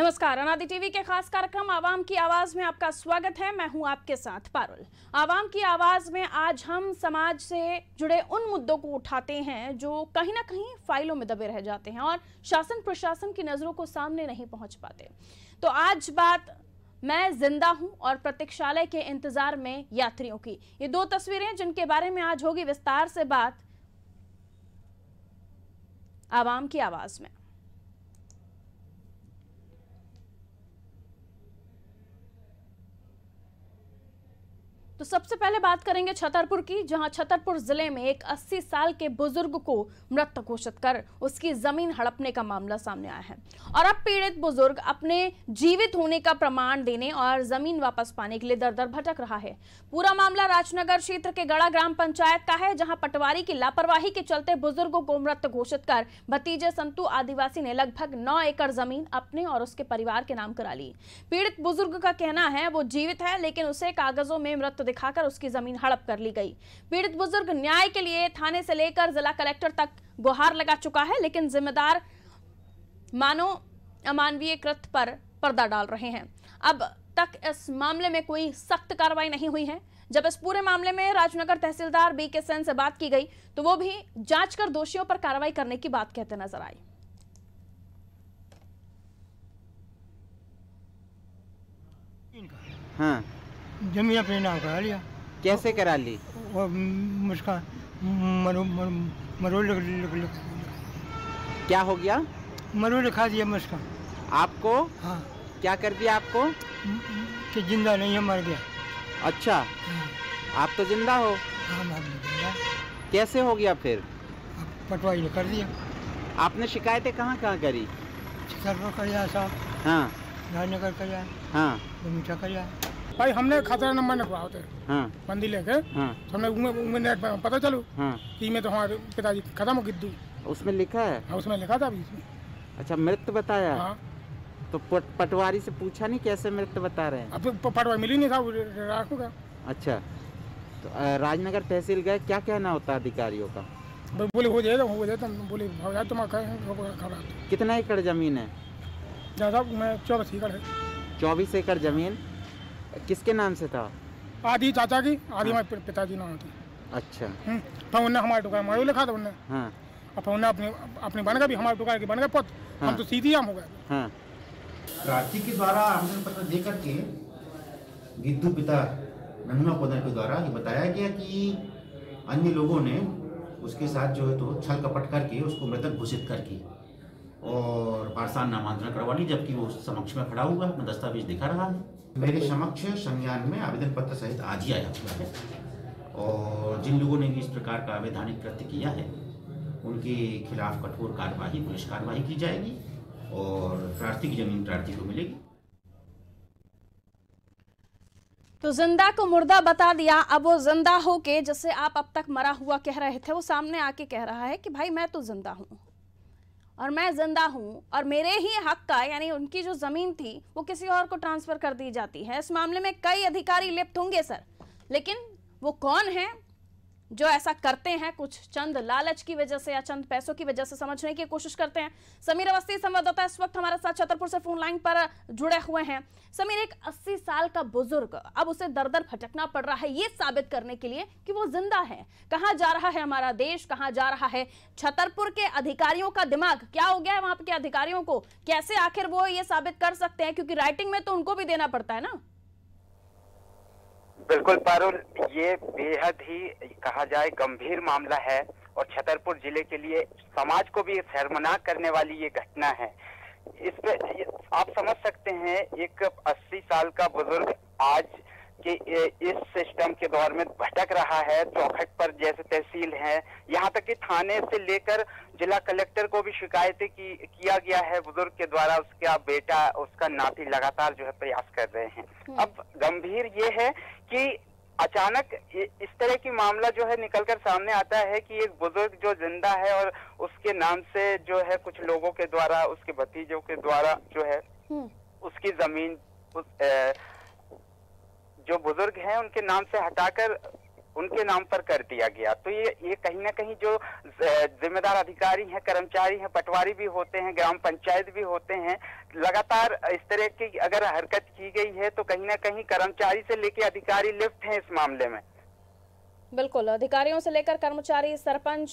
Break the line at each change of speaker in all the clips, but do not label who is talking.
नमस्कार, अनादि टीवी के खास कार्यक्रम आवाम की आवाज में आपका स्वागत है। मैं हूं आपके साथ पारुल। आवाम की आवाज में आज हम समाज से जुड़े उन मुद्दों को उठाते हैं जो कहीं ना कहीं फाइलों में दबे रह जाते हैं और शासन प्रशासन की नजरों को सामने नहीं पहुंच पाते। तो आज बात मैं जिंदा हूं और प्रतीक्षालय के इंतजार में यात्रियों की, ये दो तस्वीरें जिनके बारे में आज होगी विस्तार से बात आवाम की आवाज में। तो सबसे पहले बात करेंगे छतरपुर की, जहां छतरपुर जिले में एक 80 साल के बुजुर्ग को मृत घोषित कर उसकी जमीन हड़पने का मामला सामने आया है और अब पीड़ित बुजुर्ग अपने जीवित होने का प्रमाण देने और जमीन वापस पाने के लिए दर दर भटक रहा है। पूरा मामला राजनगर क्षेत्र के गड़ा ग्राम पंचायत का है, जहां पटवारी की लापरवाही के चलते बुजुर्ग को मृत घोषित कर भतीजे संतु आदिवासी ने लगभग 9 एकड़ जमीन अपने और उसके परिवार के नाम करा ली। पीड़ित बुजुर्ग का कहना है वो जीवित है, लेकिन उसे कागजों में मृत दिखाकर उसकी जमीन हड़प कर ली गई। पीड़ित बुजुर्ग न्याय के लिए थाने से लेकर जिला कलेक्टर तक गुहार लगा चुका है, लेकिन जिम्मेदार मानो अमानवीय कृत्य पर पर्दा डाल रहे हैं। अब तक इस मामले में कोई सख्त कार्रवाई नहीं हुई है। जब इस पूरे मामले में राजनगर तहसीलदार बीके सेन से बात की गई तो वो भी जांच कर दोषियों पर कार्रवाई करने की बात कहते नजर आई।
हाँ,
जमीन अपने नाम करा लिया।
कैसे करा ली?
और मुझका मरो
क्या हो गया?
मरो लिखा दिया मुझका।
आपको?
हाँ।
क्या कर दिया आपको?
कि जिंदा नहीं है, मर गया।
अच्छा।
हाँ।
आप तो जिंदा हो?
हाँ, मैं जिंदा।
कैसे हो गया फिर?
पटवारी ने कर दिया।
आपने शिकायतें कहाँ कहाँ करी?
छतरपुर कर जाए साहब।
हाँ।
राजनगर कर जाए।
हाँ।
मीठा कर जाए।
भाई हमने खाता नंबर लिखवा होते
हाँ।
बंदी लेके।
हाँ।
तो हमने उनमें नेट पर पता चलो
हाँ।
कि मैं तो हमारे पिताजी खत्म हो गिद्दू।
उसमें लिखा है?
हाँ, उसमें लिखा था अभी।
अच्छा, मृत बताया?
हाँ।
तो पटवारी से पूछा नहीं कैसे मृत बता रहे हैं?
अब पटवारी मिली नहीं था, राखूंगा।
अच्छा, तो राजनगर तहसील गए, क्या कहना होता है अधिकारियों का?
बोले हो जाएगा, हो जाएगा। बोले तुम्हारा
कितना एकड़ जमीन है?
ज़्यादा 24 एकड़ है।
24 एकड़ जमीन किसके नाम से था?
आधी चाचा की, आधी हमारे पिताजी नाम थी।
अच्छा।
फिर उन्हें हमारे टुकड़ा मारो लिखा था उन्हें।
हाँ।
और फिर उन्हें अपने बन गया भी, हमारे टुकड़ा के बन गया पुत।
हाँ।
हम तो सीधी आम हो गए।
हाँ।
प्रार्थी के द्वारा आवेदन पत्र देकर के गिद्दू पिता नन्ना पोदर के द्वारा ये बताया गया कि अन्य लोगों ने उसके साथ जो है तो छल कपट करके उसको मृतक घोषित करके और पारसान नामांतरण करवा ली, जबकि वो समक्ष में खड़ा हुआ अपना दस्तावेज दिखा रहा है। मेरे समक्ष संज्ञान में आवेदन पत्र सहित आज ही आया हुआ है और जिन लोगों ने भी इस प्रकार का अवैधानिक कृत्य किया है उनके खिलाफ कठोर कार्यवाही, पुलिस कार्रवाई की जाएगी और प्रार्थी की जमीन प्रार्थी को मिलेगी।
तो जिंदा को मुर्दा बता दिया। अब वो जिंदा होके, जैसे आप अब तक मरा हुआ कह रहे थे, वो सामने आके कह रहा है कि भाई मैं तो जिंदा हूं और मैं जिंदा हूं और मेरे ही हक का, यानी उनकी जो जमीन थी वो किसी और को ट्रांसफर कर दी जाती है। इस मामले में कई अधिकारी लिप्त होंगे सर, लेकिन वो कौन है जो ऐसा करते हैं? कुछ चंद लालच की वजह से या चंद पैसों की वजह से समझने की कोशिश करते हैं। समीर अवस्थी संवाददाता इस वक्त हमारे साथ छतरपुर से फोन लाइन पर जुड़े हुए हैं। समीर, एक 80 साल का बुजुर्ग, अब उसे दर दर भटकना पड़ रहा है ये साबित करने के लिए कि वो जिंदा है। कहां जा रहा है हमारा देश, कहां जा रहा है छतरपुर के अधिकारियों का दिमाग? क्या हो गया है वहां के अधिकारियों को? कैसे आखिर वो ये साबित कर सकते हैं, क्योंकि राइटिंग में तो उनको भी देना पड़ता है ना।
बिल्कुल पारुल, ये बेहद ही कहा जाए गंभीर मामला है और छतरपुर जिले के लिए, समाज को भी शर्मनाक करने वाली ये घटना है। इस पे आप समझ सकते हैं, एक 80 साल का बुजुर्ग आज के इस सिस्टम के दौर में भटक रहा है। चौखट पर जैसे तहसील है, यहाँ तक कि थाने से लेकर जिला कलेक्टर को भी शिकायतें किया गया है बुजुर्ग के द्वारा। उसका बेटा, उसका नाती लगातार जो है प्रयास कर रहे हैं। अब गंभीर ये है कि अचानक इस तरह की मामला जो है निकलकर सामने आता है कि एक बुजुर्ग जो जिंदा है और उसके नाम से जो है कुछ लोगों के द्वारा, उसके भतीजों के द्वारा जो है उसकी जमीन जो बुजुर्ग हैं उनके नाम से हटाकर उनके नाम पर कर दिया गया। तो ये कहीं ना कहीं जो जिम्मेदार अधिकारी हैं, कर्मचारी हैं, पटवारी भी होते हैं, ग्राम पंचायत भी होते हैं, लगातार इस तरह की अगर हरकत की गई है तो कहीं ना कहीं कर्मचारी से लेकर अधिकारी लिप्त हैं इस मामले में।
बिल्कुल, अधिकारियों से लेकर कर्मचारी, सरपंच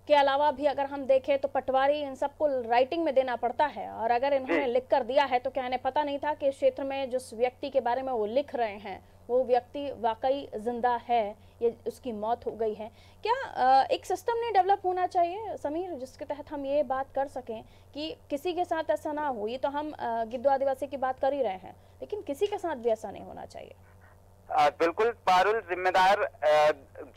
के अलावा भी अगर हम देखें तो पटवारी, इन सबको राइटिंग में देना पड़ता है। और अगर इन्होंने लिख कर दिया है तो क्या इन्हें पता नहीं था कि इस क्षेत्र में जिस व्यक्ति के बारे में वो लिख रहे हैं वो व्यक्ति वाकई जिंदा है, ये उसकी मौत हो गई है? क्या एक सिस्टम नहीं डेवलप होना चाहिए समीर, जिसके तहत हम ये बात कर सकें कि किसी के साथ ऐसा ना हो? ये तो हम गिद्धो आदिवासी की बात कर ही रहे हैं, लेकिन किसी के साथ भी ऐसा नहीं होना चाहिए।
बिल्कुल पारुल,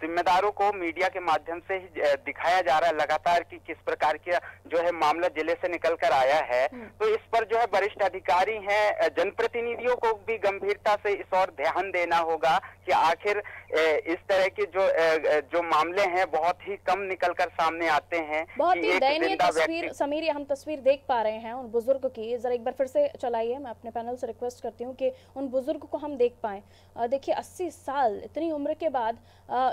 जिम्मेदारों को मीडिया के माध्यम से ही दिखाया जा रहा है लगातार कि किस प्रकार का जो है मामला जिले से निकल कर आया है। तो इस पर जो है वरिष्ठ अधिकारी हैं, जनप्रतिनिधियों को भी गंभीरता से इस और ध्यान देना होगा कि आखिर इस तरह के जो मामले हैं बहुत ही कम निकल कर सामने आते हैं।
बहुत ही दयनीय तस्वीर समीर, हम तस्वीर देख पा रहे हैं उन बुजुर्ग की। जरा एक बार फिर से चलाइए, मैं अपने पैनल से रिक्वेस्ट करती हूँ कि उन बुजुर्ग को हम देख पाए। देखिए 80 साल इतनी उम्र के बाद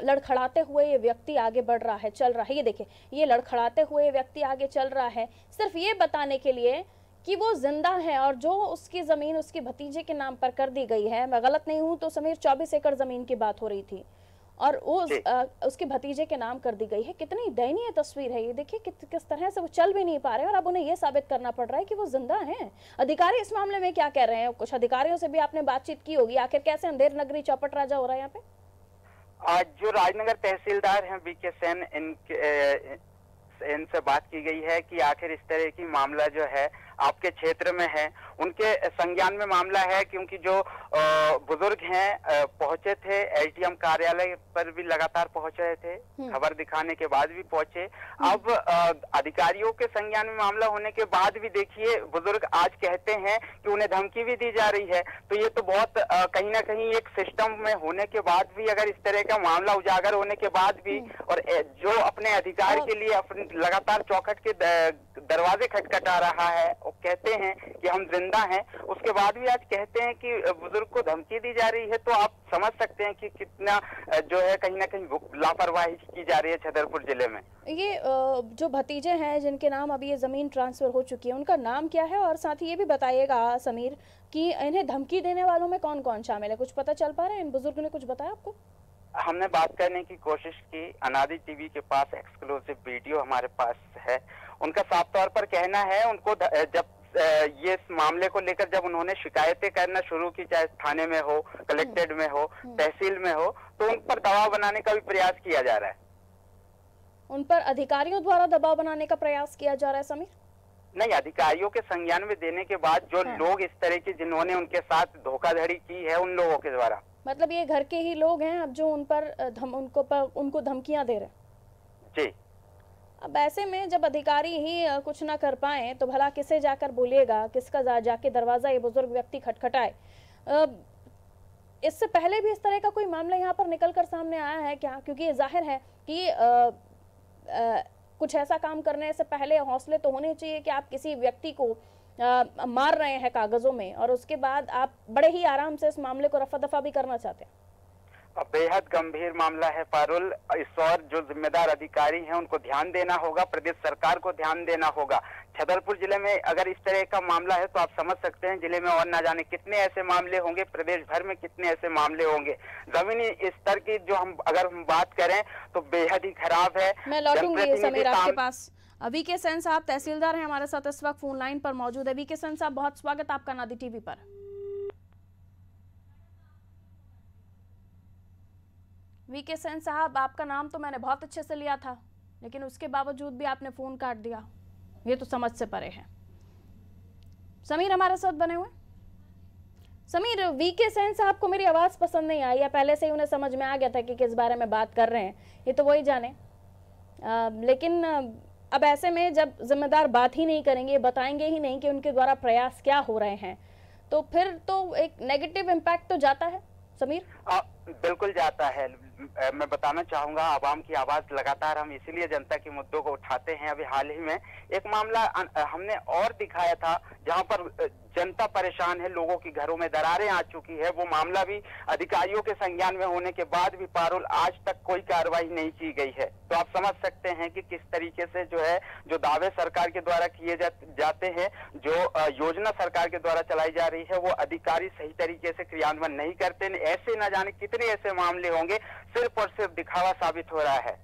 लड़खड़ाते हुए ये व्यक्ति आगे बढ़ रहा है, चल रहा है। ये देखिए, ये लड़खड़ाते हुए ये व्यक्ति आगे चल रहा है सिर्फ ये बताने के लिए कि वो जिंदा है और जो उसकी जमीन उसके भतीजे के नाम पर कर दी गई है। मैं गलत नहीं हूं तो समीर 24 एकड़ जमीन की बात हो रही थी और वो उसके भतीजे के नाम कर दी गई है। कितनी दयनीय तस्वीर है ये। देखिए किस तरह से वो चल भी नहीं पा रहे और अब उन्हें ये साबित करना पड़ रहा है कि वो जिंदा हैं। अधिकारी इस मामले में क्या कह रहे हैं? कुछ अधिकारियों से भी आपने बातचीत की होगी, आखिर कैसे अंधेर नगरी चौपट राजा हो रहा है यहाँ पे?
आज जो राजनगर तहसीलदार हैं वीके सेन, इनसे बात की गई है कि आखिर इस तरह की मामला जो है आपके क्षेत्र में है, उनके संज्ञान में मामला है, क्योंकि जो बुजुर्ग हैं पहुंचे थे एसडीएम कार्यालय पर भी लगातार पहुंच रहे थे, खबर दिखाने के बाद भी पहुंचे। अब अधिकारियों के संज्ञान में मामला होने के बाद भी देखिए बुजुर्ग आज कहते हैं कि उन्हें धमकी भी दी जा रही है। तो ये तो बहुत कहीं ना कहीं एक सिस्टम में होने के बाद भी, अगर इस तरह का मामला उजागर होने के बाद भी, और जो अपने अधिकार के लिए अपने लगातार चौखट के दरवाजे खटखटा रहा है और कहते हैं कि हम जिंदा हैं, उसके बाद भी आज कहते हैं कि बुजुर्ग को धमकी दी जा रही है। तो आप समझ सकते हैं कि कितना जो है कहीं ना कहीं लापरवाही की जा रही है छतरपुर जिले में।
ये जो भतीजे हैं जिनके नाम अभी ये जमीन ट्रांसफर हो चुकी है, उनका नाम क्या है? और साथ ही ये भी बताइएगा समीर कि इन्हें धमकी देने वालों में कौन कौन शामिल है, कुछ पता चल पा रहा है? इन बुजुर्ग ने कुछ बताया आपको?
हमने बात करने की कोशिश की, अनादि टीवी के पास एक्सक्लूसिव वीडियो हमारे पास है। उनका साफ तौर पर कहना है, उनको जब ये इस मामले को लेकर जब उन्होंने शिकायतें करना शुरू की, चाहे थाने में हो, कलेक्टेड में हो, तहसील में हो, तो उन पर दबाव बनाने का भी प्रयास किया जा रहा है।
उन पर अधिकारियों द्वारा दबाव बनाने का प्रयास किया जा रहा है समीर?
नहीं, अधिकारियों के संज्ञान में देने के बाद जो लोग इस तरह की जिन्होंने उनके साथ धोखाधड़ी की है, उन लोगों के द्वारा। मतलब
ये घर के ही लोग हैं अब जो उन पर उनको धमकियां दे रहे हैं?
जी।
अब ऐसे में जब अधिकारी ही कुछ ना कर पाए तो भला किसे जाकर बोलिएगा, किसका जाके दरवाजा ये बुजुर्ग व्यक्ति खटखटाए? इससे पहले भी इस तरह का कोई मामला यहाँ पर निकल कर सामने आया है क्या? क्योंकि ये जाहिर है कि कुछ ऐसा काम करने से पहले हौसले तो होने चाहिए कि आप किसी व्यक्ति को मार रहे हैं कागजों में और उसके बाद आप बड़े ही आराम से इस मामले को रफा दफा भी करना चाहते हैं।
बेहद गंभीर मामला है पारुल। इस और जो जिम्मेदार अधिकारी हैं उनको ध्यान देना होगा, प्रदेश सरकार को ध्यान देना होगा। छतरपुर जिले में अगर इस तरह का मामला है तो आप समझ सकते हैं जिले में और ना जाने कितने ऐसे मामले होंगे, प्रदेश भर में कितने ऐसे मामले होंगे। जमीनी स्तर की जो हम बात करें तो बेहद ही खराब है।
मैं लौटूंगी समीर आपके पास। वीके सेन साहब तहसीलदार हैं हमारे साथ इस वक्त फोन लाइन पर मौजूद है। वीके सेन साहब, बहुत स्वागत आपका अनादि टीवी पर। वीके सेन साहब, आपका नाम तो मैंने बहुत अच्छे से लिया था, लेकिन उसके बावजूद भी आपने फोन काट दिया, ये तो समझ से परे है। समीर हमारे साथ बने हुए। समीर, वीके सेन साहब को मेरी आवाज पसंद नहीं आई या पहले से ही उन्हें समझ में आ गया था कि किस बारे में बात कर रहे हैं, ये तो वही जाने। लेकिन अब ऐसे में जब जिम्मेदार बात ही नहीं करेंगे, बताएंगे ही नहीं कि उनके द्वारा प्रयास क्या हो रहे हैं, तो फिर तो एक नेगेटिव इम्पैक्ट तो जाता है समीर।
बिल्कुल जाता है। मैं बताना चाहूंगा, आवाम की आवाज लगातार हम इसीलिए जनता के मुद्दों को उठाते हैं। अभी हाल ही में एक मामला हमने और दिखाया था जहां पर जनता परेशान है, लोगों की घरों में दरारें आ चुकी है। वो मामला भी अधिकारियों के संज्ञान में होने के बाद भी पारुल आज तक कोई कार्रवाई नहीं की गई है। तो आप समझ सकते हैं कि किस तरीके से जो है, जो दावे सरकार के द्वारा किए जाते हैं, जो योजना सरकार के द्वारा चलाई जा रही है, वो अधिकारी सही तरीके से क्रियान्वयन नहीं करते। ऐसे न जाने कितने ऐसे मामले होंगे, सिर्फ और सिर्फ दिखावा साबित हो रहा है।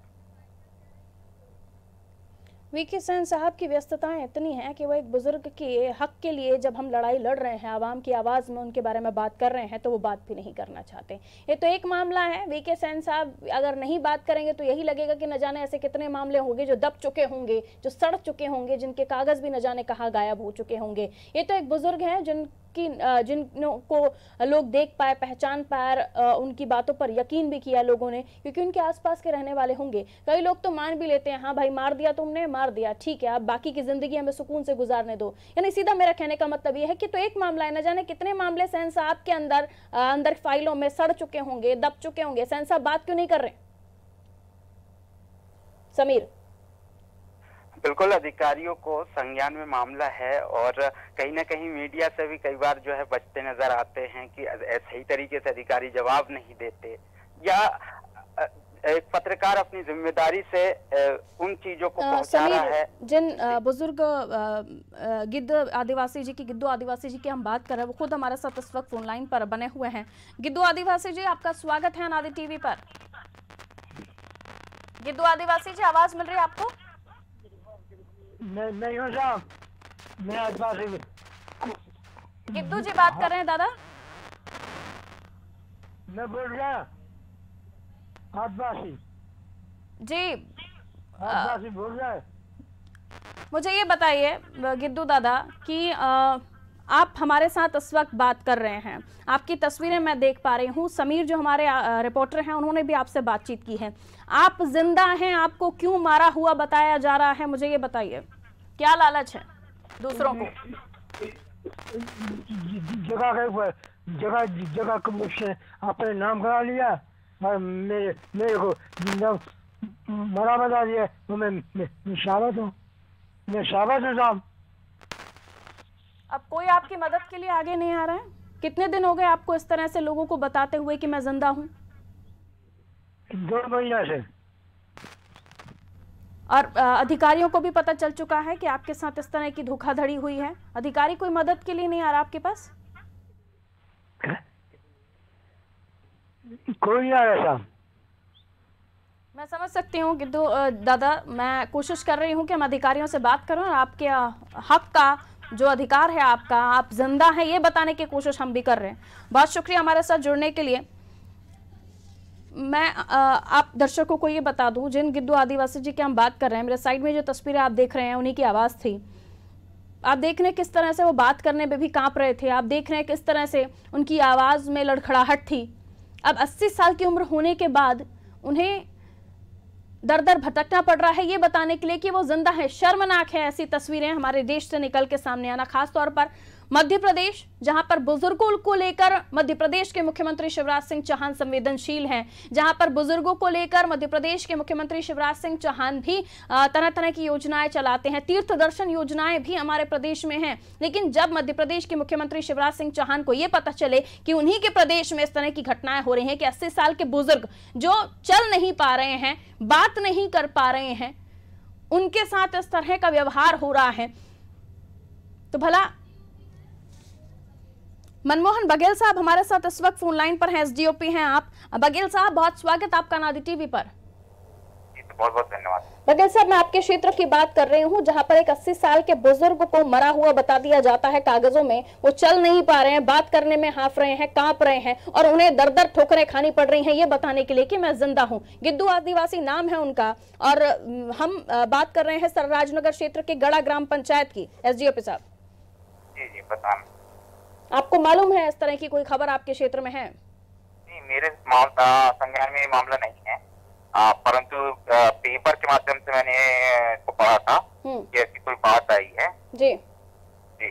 वीके सेन साहब की व्यस्तताएं इतनी हैं कि वो एक बुजुर्ग के हक के लिए जब हम लड़ाई लड़ रहे हैं, आवाम की आवाज़ में उनके बारे में बात कर रहे हैं, तो वो बात भी नहीं करना चाहते। ये तो एक मामला है। वीके सेन साहब अगर नहीं बात करेंगे तो यही लगेगा कि न जाने ऐसे कितने मामले होंगे जो दब चुके होंगे, जो सड़ चुके होंगे, जिनके कागज़ भी न जाने कहाँ गायब हो चुके होंगे। ये तो एक बुजुर्ग हैं जिनको लोग देख पाए, पहचान पाए, उनकी बातों पर यकीन भी किया लोगों ने, क्योंकि उनके आसपास के रहने वाले होंगे। कई लोग तो मान भी लेते हैं, हाँ भाई मार दिया तुमने, मार दिया, ठीक है, अब बाकी की जिंदगी हमें सुकून से गुजारने दो। यानी सीधा मेरा कहने का मतलब ये है कि तो एक मामला है, न जाने कितने मामले सेन साहब के अंदर फाइलों में सड़ चुके होंगे, दब चुके होंगे। सेन साहब बात क्यों नहीं कर रहे? समीर।
बिल्कुल, अधिकारियों को संज्ञान में मामला है और कहीं ना कहीं मीडिया से भी कई बार जो है बचते नजर आते हैं कि सही तरीके से अधिकारी जवाब नहीं देते, या एक पत्रकार अपनी जिम्मेदारी से उन चीजों को पहुंचा रहा है।
जिन बुजुर्ग गिद्ध आदिवासी जी की हम बात कर रहे हैं, वो खुद हमारे साथ इस वक्त फोन लाइन पर बने हुए हैं। गिद्ध आदिवासी जी, आपका स्वागत है अनादि टीवी पर। गिद्ध आदिवासी जी, आवाज मिल रही है आपको?
नहीं हो साहब, मैं आदिवासी।
गिद्दू जी बात कर रहे हैं दादा।
मैं बोल रहा आदिवासी
जी,
आदिवासी बोल रहा है।
मुझे ये बताइए गिद्दू दादा कि आप हमारे साथ इस वक्त बात कर रहे हैं, आपकी तस्वीरें मैं देख पा रही हूँ। समीर जो हमारे रिपोर्टर हैं, उन्होंने भी आपसे बातचीत की है। आप जिंदा हैं, आपको क्यों मारा हुआ बताया जा रहा है, मुझे ये बताइए, क्या लालच है दूसरों को?
जगह के ऊपर जगह के मुझसे आपने नाम करा लिया और मेरे को मरा बता दिया, तो मैं शाबाश हूँ, मैं शाबाश हूँ साहब।
अब कोई आपकी मदद के लिए आगे नहीं आ रहा है? कितने दिन हो गए आपको इस तरह से लोगों को बताते हुए कि मैं जिंदा हूँ?
2 महीना से।
और अधिकारियों को भी पता चल चुका है कि आपके साथ इस तरह की धोखाधड़ी हुई है। अधिकारी कोई मदद के लिए नहीं आ रहा आपके पास?
कोई नहीं आ रहा साहब।
मैं समझ सकती हूँ गिद्दू दादा, मैं कोशिश कर रही हूँ कि हम अधिकारियों से बात करें और आपके हक का जो अधिकार है आपका, आप जिंदा हैं, ये बताने की कोशिश हम भी कर रहे हैं। बहुत शुक्रिया हमारे साथ जुड़ने के लिए। मैं आप दर्शकों को ये बता दूं, जिन गिद्दू आदिवासी जी की हम बात कर रहे हैं, मेरे साइड में जो तस्वीरें आप देख रहे हैं उन्हीं की आवाज़ थी। आप देख रहे हैं किस तरह से वो बात करने में भी कांप रहे थे। आप देख रहे हैं किस तरह से उनकी आवाज़ में लड़खड़ाहट थी। अब 80 साल की उम्र होने के बाद उन्हें दर दर भटकना पड़ रहा है ये बताने के लिए कि वो जिंदा है। शर्मनाक है ऐसी तस्वीरें हमारे देश से निकल के सामने आना, खासतौर पर मध्य प्रदेश, जहां पर बुजुर्गों को लेकर मध्य प्रदेश के मुख्यमंत्री शिवराज सिंह चौहान संवेदनशील हैं, जहां पर बुजुर्गों को लेकर मध्य प्रदेश के मुख्यमंत्री शिवराज सिंह चौहान भी तरह तरह की योजनाएं चलाते हैं। तीर्थ दर्शन योजनाएं भी हमारे प्रदेश में हैं। लेकिन जब मध्य प्रदेश के मुख्यमंत्री शिवराज सिंह चौहान को यह पता चले कि उन्हीं के प्रदेश में इस तरह की घटनाएं हो रही हैं कि 80 साल के बुजुर्ग जो चल नहीं पा रहे हैं, बात नहीं कर पा रहे हैं, उनके साथ इस तरह का व्यवहार हो रहा है, तो भला। मनमोहन बघेल साहब हमारे साथ इस वक्त फोन लाइन पर हैं, एसडीओपी हैं आप। बघेल साहब, बहुत स्वागत आपका अनादि टीवी पर।
बहुत बहुत धन्यवाद।
बघेल साहब, मैं आपके क्षेत्र की बात कर रही हूं, जहां पर एक 80 साल के बुजुर्ग को मरा हुआ बता दिया जाता है कागजों में। वो चल नहीं पा रहे हैं, बात करने में हाफ रहे हैं, कांप रहे हैं, और उन्हें दर दर ठोकरें खानी पड़ रही हैं ये बताने के लिए कि मैं जिंदा हूं। गिद्दू आदिवासी नाम है उनका, और हम बात कर रहे हैं सरराजनगर क्षेत्र के गड़ा ग्राम पंचायत की। एसडीओपी साहब
जी जी बताएं।
आपको मालूम है इस तरह की कोई खबर आपके क्षेत्र में है?
नहीं, मेरे संज्ञान में मामला नहीं है, परंतु पेपर के माध्यम से मैंने इसको पढ़ा था कि ऐसी कोई बात आई है। जी जी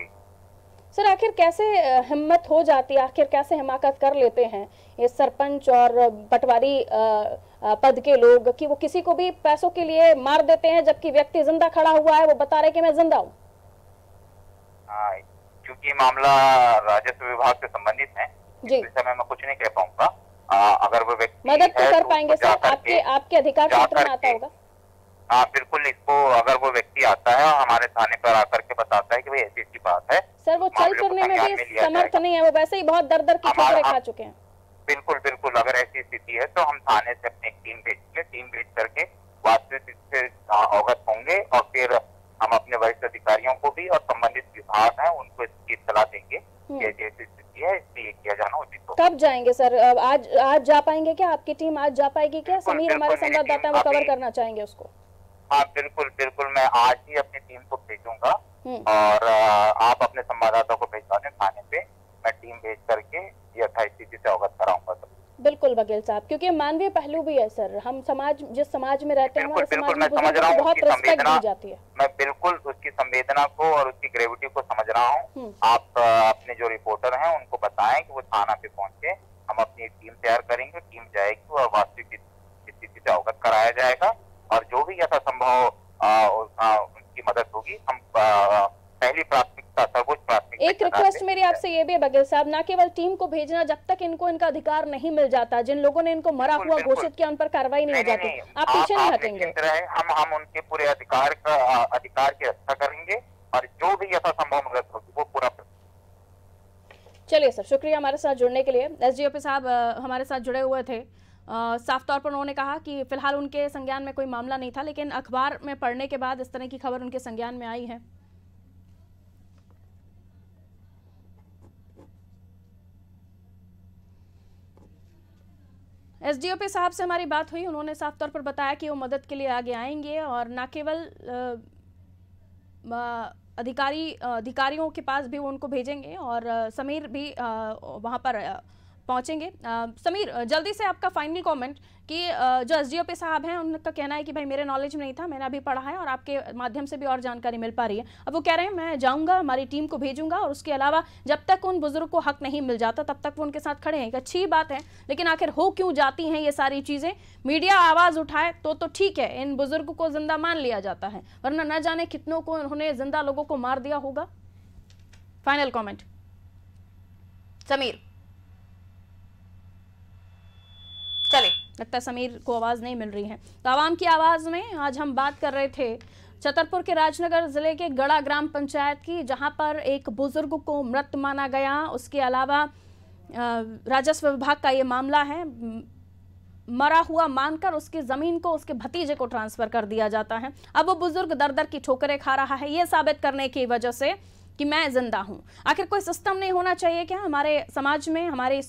सर, आखिर कैसे हिम्मत हो जाती है, आखिर कैसे हिमाकत कर लेते हैं ये सरपंच और पटवारी पद के लोग कि वो किसी को भी पैसों के लिए मार देते हैं, जबकि व्यक्ति जिंदा खड़ा हुआ है, वो बता रहे कि मैं जिंदा हूँ।
क्योंकि मामला राजस्व विभाग से संबंधित है,
जी।
इस समय मैं कुछ नहीं कह पाऊंगा। अगर वो व्यक्ति
मदद तो कर
तो
पाएंगे सर, आपके अधिकार क्षेत्र में आता होगा।
हाँ बिल्कुल, इसको अगर वो व्यक्ति आता है और हमारे थाने पर आकर के बताता है कि भाई ऐसी ऐसी बात है,
सर वो चल फिरने में भी समर्थ नहीं है, वो वैसे ही बहुत दर दर की ठोकरें खा चुके हैं।
बिल्कुल बिल्कुल, अगर ऐसी स्थिति है तो हम थाने से अपनी एक टीम भेजेंगे, टीम भेज करके वास्तविक स्थिति से अवगत होंगे और फिर हम अपने वरिष्ठ अधिकारियों को भी और संबंधित विभाग हैं उनको इसकी सलाह देंगे कि जैसी स्थिति है इसलिए किया जाना उचित होगा।
कब जाएंगे सर? आज जा पाएंगे क्या? आपकी टीम आज जा पाएगी क्या? समीर हमारे संवाददाता वो कवर करना चाहेंगे उसको।
हाँ बिल्कुल बिल्कुल, मैं आज ही अपनी टीम को भेजूंगा और आप अपने संवाददाता को भेजवा दें थाने पे, मैं टीम भेज करके यथास्थिति से अवगत कराऊंगा।
बिल्कुल बघेल साहब, क्योंकि मानवीय पहलू भी है सर, हम जिस समाज में रहते हैं
बिल्कुल मैं समझ रहा हूँ
बहुत रिस्पेक्ट दी जाती है।
मैं बिल्कुल उसकी संवेदना को और उसकी ग्रेविटी को समझ रहा हूँ। आप अपने जो रिपोर्टर हैं उनको बताएं कि वो थाना पे पहुंचे, हम अपनी एक टीम तैयार करेंगे, टीम जाएगी और वास्तविक स्थिति से अवगत कराया जाएगा और जो भी यथासंभव उनकी मदद होगी हम पहली प्राथमिकता, सर्वोच्च प्राथमिकता।
एक रिक्वेस्ट मेरी आपसे ये भी है बघेल साहब, ना केवल टीम को भेजना, जब तक इनको इनका अधिकार नहीं मिल जाता, जिन लोगों ने इनको मरा हुआ घोषित किया उन पर कार्रवाई नहीं हो जाती, आप पीछे नहीं हटेंगे।
हम उनके पूरे अधिकार की रक्षा करेंगे और जो भी यथासंभव मदद होगी वो पूरा।
चलिए सर, शुक्रिया हमारे साथ जुड़ने के लिए। एसडीओपी साहब हमारे साथ जुड़े हुए थे। साफ तौर पर उन्होंने कहा कि फिलहाल उनके संज्ञान में कोई मामला नहीं था, लेकिन अखबार में पढ़ने के बाद इस तरह की खबर उनके संज्ञान में आई है। एसडीओपी साहब से हमारी बात हुई, उन्होंने साफ तौर पर बताया कि वो मदद के लिए आगे आएंगे और न केवल अधिकारियों के पास भी वो उनको भेजेंगे और समीर भी वहां पर पहुंचेंगे। समीर, जल्दी से आपका फाइनल कमेंट कि जो एसडीओपी साहब हैं उनका कहना है कि भाई मेरे नॉलेज में नहीं था, मैंने अभी पढ़ा है और आपके माध्यम से भी और जानकारी मिल पा रही है। अब वो कह रहे हैं मैं जाऊंगा, हमारी टीम को भेजूंगा और उसके अलावा जब तक उन बुजुर्ग को हक नहीं मिल जाता तब तक वो उनके साथ खड़े हैं। एक अच्छी बात है, लेकिन आखिर हो क्यों जाती हैं ये सारी चीजें? मीडिया आवाज उठाए तो ठीक है, इन बुजुर्ग को जिंदा मान लिया जाता है, वरना न जाने कितनों को उन्होंने जिंदा लोगों को मार दिया होगा। Final comment Sameer. चले, लगता है समीर को आवाज नहीं मिल रही है, तो आवाम की आवाज में आज हम बात कर रहे थे छतरपुर के राजनगर जिले के गड़ा ग्राम पंचायत की, जहां पर एक बुजुर्ग को मृत माना गया। उसके अलावा राजस्व विभाग का ये मामला है, मरा हुआ मानकर उसकी जमीन को उसके भतीजे को ट्रांसफर कर दिया जाता है। अब वो बुजुर्ग दर दर की ठोकरें खा रहा है, ये साबित करने की वजह से कि मैं जिंदा हूं। आखिर कोई सिस्टम नहीं होना चाहिए क्या हमारे समाज में, हमारे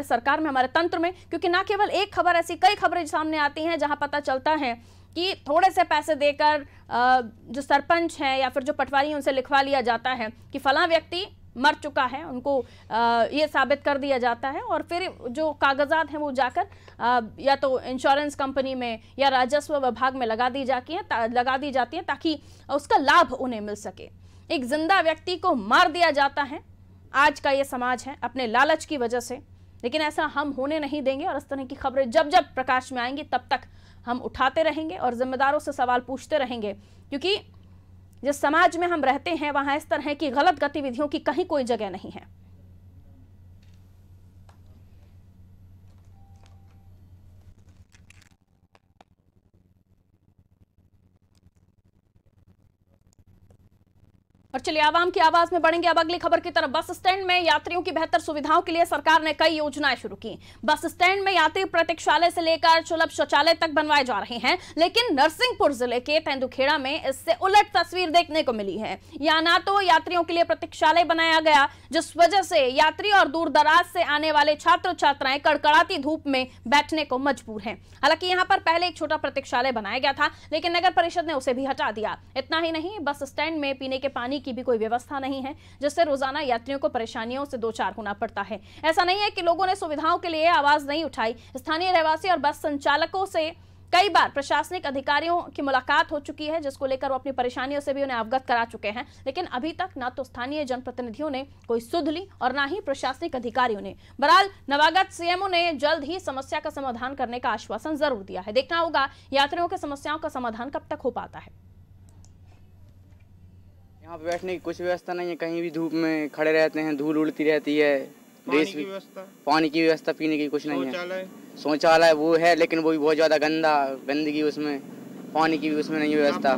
सरकार में, हमारे तंत्र में? क्योंकि ना केवल एक खबर, ऐसी कई खबरें सामने आती हैं जहां पता चलता है कि थोड़े से पैसे देकर जो सरपंच हैं या फिर जो पटवारी उनसे लिखवा लिया जाता है कि फलां व्यक्ति मर चुका है, उनको ये साबित कर दिया जाता है और फिर जो कागजात हैं वो जाकर या तो इंश्योरेंस कंपनी में या राजस्व विभाग में लगा दी जाती हैं ताकि उसका लाभ उन्हें मिल सके। एक जिंदा व्यक्ति को मार दिया जाता है, आज का ये समाज है, अपने लालच की वजह से। लेकिन ऐसा हम होने नहीं देंगे और इस तरह की खबरें जब जब प्रकाश में आएंगी तब तक हम उठाते रहेंगे और जिम्मेदारों से सवाल पूछते रहेंगे, क्योंकि जिस समाज में हम रहते हैं वहां इस तरह की गलत गतिविधियों की कहीं कोई जगह नहीं है। और चलिए आवाम की आवाज में बढ़ेंगे अब अगली खबर की तरफ। बस स्टैंड में यात्रियों की बेहतर सुविधाओं के लिए सरकार ने कई योजनाएं शुरू की। बस स्टैंड में यात्री प्रतीक्षालय से लेकर सुलभ शौचालय तक बनवाए जा रहे हैं, लेकिन नरसिंहपुर जिले के तेंदुखेड़ा में इससे उलट तस्वीर देखने को मिली है। यहाँ ना तो यात्रियों के लिए प्रतीक्षालय बनाया गया, जिस वजह से यात्री और दूर दराज से आने वाले छात्र छात्राएं कड़कड़ाती धूप में बैठने को मजबूर हैं। हालांकि यहाँ पर पहले एक छोटा प्रतीक्षालय बनाया गया था, लेकिन नगर परिषद ने उसे भी हटा दिया। इतना ही नहीं, बस स्टैंड में पीने के पानी की भी कोई व्यवस्था नहीं है, जिससे रोजाना यात्रियों को परेशानियों से दो चार होना पड़ता है। ऐसा नहीं है कि लोगों ने सुविधाओं के लिए आवाज नहीं उठाई। स्थानीय रहवासी और बस संचालकों से कई बार प्रशासनिक अधिकारियों की मुलाकात हो चुकी है, जिसको लेकर वो अपनी परेशानियों से भी उन्हें अवगत करा चुके हैं, लेकिन अभी तक ना तो स्थानीय जनप्रतिनिधियों ने कोई सुध ली और ना ही प्रशासनिक अधिकारियों ने। बहरहाल नवागत सीएमओ ने जल्द ही समस्या का समाधान करने का आश्वासन जरूर दिया है। देखना होगा यात्रियों की समस्याओं का समाधान कब तक हो पाता है।
यहाँ पे बैठने की कुछ व्यवस्था नहीं है, कहीं भी धूप में खड़े रहते हैं, धूल उड़ती रहती है। पानी की व्यवस्था पीने की कुछ नहीं है। शौचालय वो है लेकिन वो भी बहुत ज़्यादा गंदगी उसमें, पानी की भी उसमें नहीं व्यवस्था,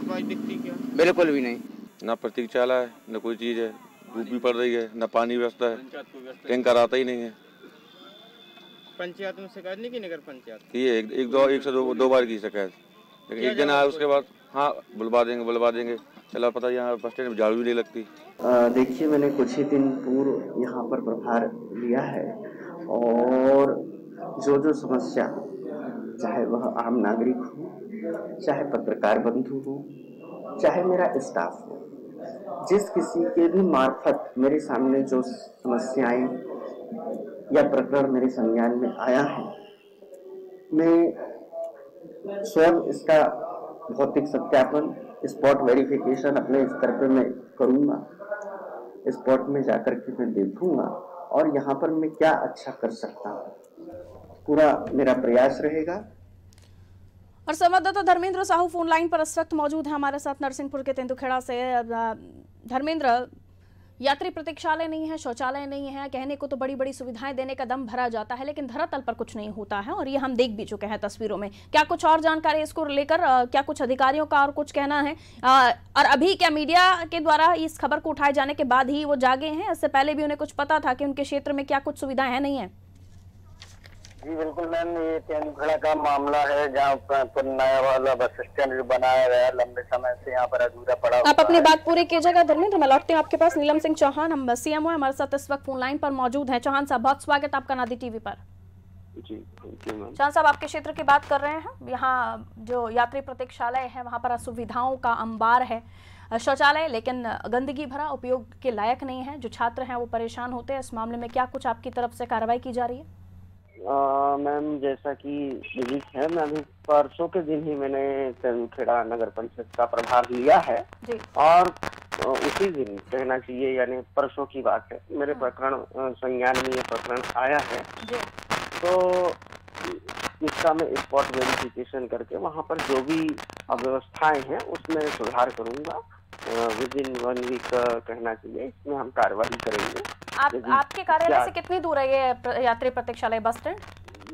बिल्कुल भी नहीं।
ना प्रतीक्षालय है, न कोई चीज़ है, धूप भी पड़ रही है, न पानी व्यवस्था है, टैंकर आता ही नहीं है।
पंचायत में शिकायत नहीं की? नगर पंचायत
की एक से दो बार की शिकायत, लेकिन एक दिन आया उसके बाद हाँ बुलवा देंगे। चला पता यहाँ बस स्टैंड में झाड़ू भी नहीं लगती।
देखिए, मैंने कुछ ही दिन पूर्व यहाँ पर प्रभार लिया है और जो समस्या, चाहे वह आम नागरिक हो, चाहे पत्रकार बंधु हो, चाहे मेरा स्टाफ हो, जिस किसी के भी मार्फत मेरे सामने जो समस्याएं या प्रकरण मेरे संज्ञान में आया है, मैं स्वयं इसका भौतिक सत्यापन, स्पॉट वेरिफिकेशन अपने स्तर पर मैं करूँगा। स्पॉट में जाकर के मैं देखूँगा और यहाँ पर मैं क्या अच्छा कर सकता हूँ, पूरा मेरा प्रयास रहेगा।
और संवाददाता धर्मेंद्र साहू फोन लाइन पर इस वक्त मौजूद है हमारे साथ नरसिंहपुर के तेंदुखेड़ा से। धर्मेंद्र, यात्री प्रतीक्षालय नहीं है, शौचालय नहीं है, कहने को तो बड़ी बड़ी सुविधाएं देने का दम भरा जाता है, लेकिन धरातल पर कुछ नहीं होता है और ये हम देख भी चुके हैं तस्वीरों में। क्या कुछ और जानकारी इसको लेकर, क्या कुछ अधिकारियों का और कुछ कहना है? और अभी क्या मीडिया के द्वारा इस खबर को उठाए जाने के बाद ही वो जागे हैं? इससे पहले भी उन्हें कुछ पता था कि उनके क्षेत्र में क्या कुछ सुविधाएं हैं, नहीं है?
जी बिल्कुल मैम, ये तेंदुखेड़ा का मामला है जहाँ पर नया वाला बस स्टैंड जो बनाया गया लंबे समय से यहाँ पर अधूरा पड़ा हुआ।
आप अपनी बात पूरी कीजिएगा धर्मेंद्र, मैं लौटती हूँ आपके पास। नीलम सिंह चौहान, हम सीएमओ हमारे साथ इस वक्त फोन लाइन पर मौजूद हैं। चौहान साहब, बहुत स्वागत आपका नादी टीवी पर।
जी
चौहान साहब, आपके क्षेत्र की बात कर रहे हैं। यहाँ जो यात्री प्रतीक्षालय है वहाँ पर असुविधाओं का अंबार है, शौचालय लेकिन गंदगी भरा, उपयोग के लायक नहीं है, जो छात्र हैं वो परेशान होते हैं। इस मामले में क्या कुछ आपकी तरफ से कार्रवाई की जा रही है?
मैम, जैसा कि विदित है, मैं अभी परसों के दिन ही मैंने तेंदुखेड़ा नगर पंचायत का प्रभार लिया है
जी।
और उसी दिन कहना चाहिए, यानी परसों की बात है, मेरे प्रकरण संज्ञान में ये प्रकरण आया है
जी।
तो इसका मैं स्पॉट वेरिफिकेशन करके वहाँ पर जो भी अव्यवस्थाएं हैं उसमें सुधार करूँगा। विद इन 1 वीक कहना चाहिए, इसमें हम कार्रवाई करेंगे।
आपके कार्यालय से कितनी दूर है ये यात्री प्रतीक्षालय बस स्टैंड?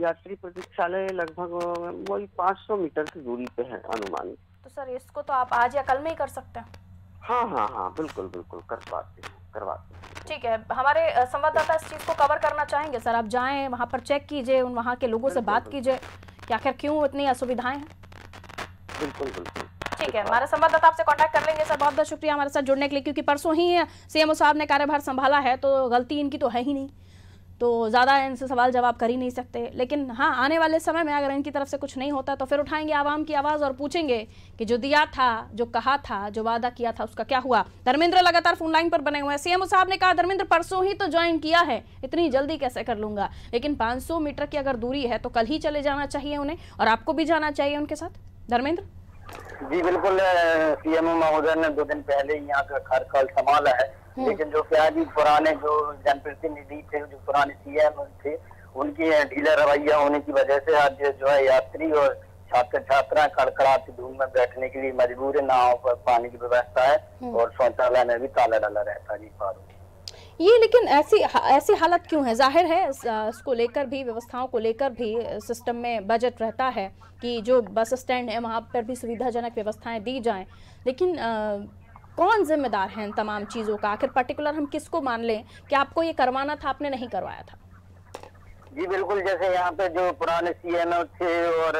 यात्री प्रतीक्षालय लगभग वही 500 मीटर की दूरी पे है अनुमानित।
तो सर इसको तो आप आज या कल में ही कर सकते हैं?
हाँ, बिल्कुल करवाते हैं।
ठीक है, हमारे संवाददाता इस चीज को कवर करना चाहेंगे सर। आप जाएं वहाँ पर, चेक कीजिए, उन वहाँ के लोगों से बात कीजिए कि आखिर क्यों इतनी असुविधाएं हैं।
बिल्कुल
ठीक है, हमारे संवाददाता आपसे कांटेक्ट कर लेंगे। सर बहुत बहुत शुक्रिया हमारे साथ जुड़ने के लिए, क्योंकि परसों ही सीएमओ साहब ने कार्यभार संभाला है तो गलती इनकी तो है ही नहीं, तो ज़्यादा इनसे सवाल जवाब कर ही नहीं सकते। लेकिन हाँ, आने वाले समय में अगर इनकी तरफ से कुछ नहीं होता तो फिर उठाएंगे आवाम की आवाज़ और पूछेंगे कि जो दिया था, जो कहा था, जो वादा किया था, उसका क्या हुआ। धर्मेंद्र लगातार फोन लाइन पर बने हुए हैं। सीएमओ साहब ने कहा धर्मेंद्र परसों ही तो ज्वाइन किया है, इतनी जल्दी कैसे कर लूंगा, लेकिन 500 मीटर की अगर दूरी है तो कल ही चले जाना चाहिए उन्हें, और आपको भी जाना चाहिए उनके साथ। धर्मेंद्र
जी बिल्कुल, सीएमओ महोदय ने 2 दिन पहले यहाँ का कार्यकाल संभाला है, लेकिन जो क्या जी पुराने जो जनप्रतिनिधि थे, जो पुराने सीएम थे, उनकी ढीला रवैया होने की वजह से आज जो है यात्री और छात्र छात्रा कड़कड़ाती धूप में बैठने के लिए मजबूर है। नाव पर पानी की व्यवस्था है और शौचालय में भी ताला डाला रहता है। जी फारूक,
ये लेकिन ऐसी हालत क्यों है? जाहिर है इसको लेकर भी, व्यवस्थाओं को लेकर भी सिस्टम में बजट रहता है कि जो बस स्टैंड है वहाँ पर भी सुविधाजनक व्यवस्थाएं दी जाएं, लेकिन कौन जिम्मेदार है इन तमाम चीज़ों का? आखिर पर्टिकुलर हम किसको मान लें कि आपको ये करवाना था, आपने नहीं करवाया था?
जी बिल्कुल, जैसे यहाँ पे जो पुराने सीएमओ थे और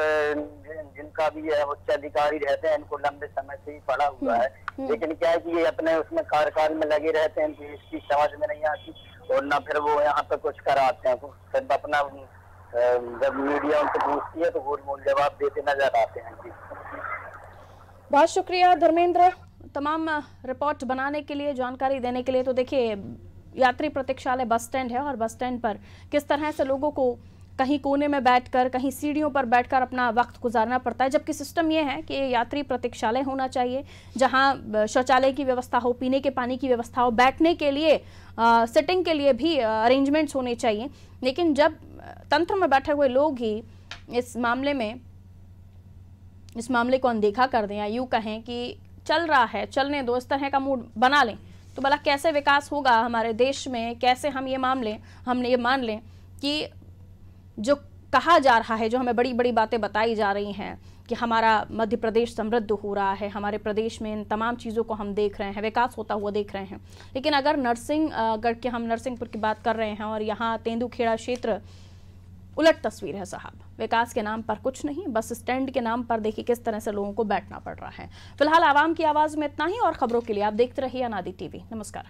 जिनका भी उच्च अधिकारी रहते हैं, इनको लंबे समय से ही पड़ा हुआ है, लेकिन क्या है कि ये अपने उसमें कार्यकाल में लगे रहते हैं, इसकी समझ में नहीं आती और ना फिर वो यहाँ पे कुछ कराते हैं। सिर्फ अपना जब मीडिया उनसे पूछती है तो गोल मोल जवाब देते नजर आते हैं। जी
बहुत शुक्रिया धर्मेंद्र तमाम रिपोर्ट बनाने के लिए, जानकारी देने के लिए। तो देखिए, यात्री प्रतीक्षालय बस स्टैंड है और बस स्टैंड पर किस तरह से लोगों को कहीं कोने में बैठकर, कहीं सीढ़ियों पर बैठकर अपना वक्त गुजारना पड़ता है, जबकि सिस्टम ये है कि यात्री प्रतीक्षालय होना चाहिए जहां शौचालय की व्यवस्था हो, पीने के पानी की व्यवस्था हो, बैठने के लिए, सिटिंग के लिए भी अरेंजमेंट्स होने चाहिए। लेकिन जब तंत्र में बैठे हुए लोग ही इस मामले को अनदेखा कर दें, या यूँ कहें कि चल रहा है, चलने दो, इस तरह का मूड बना लें तो भला कैसे विकास होगा हमारे देश में? कैसे हम ये मान लें कि जो कहा जा रहा है, जो हमें बड़ी बड़ी बातें बताई जा रही हैं कि हमारा मध्य प्रदेश समृद्ध हो रहा है, हमारे प्रदेश में इन तमाम चीज़ों को हम देख रहे हैं, विकास होता हुआ देख रहे हैं, लेकिन अगर हम नरसिंहपुर की बात कर रहे हैं और यहाँ तेंदुखेड़ा क्षेत्र, उलट तस्वीर है साहब। विकास के नाम पर कुछ नहीं, बस स्टैंड के नाम पर देखिए किस तरह से लोगों को बैठना पड़ रहा है। फिलहाल आवाम की आवाज़ में इतना ही, और खबरों के लिए आप देखते रहिए अनादि टीवी। नमस्कार।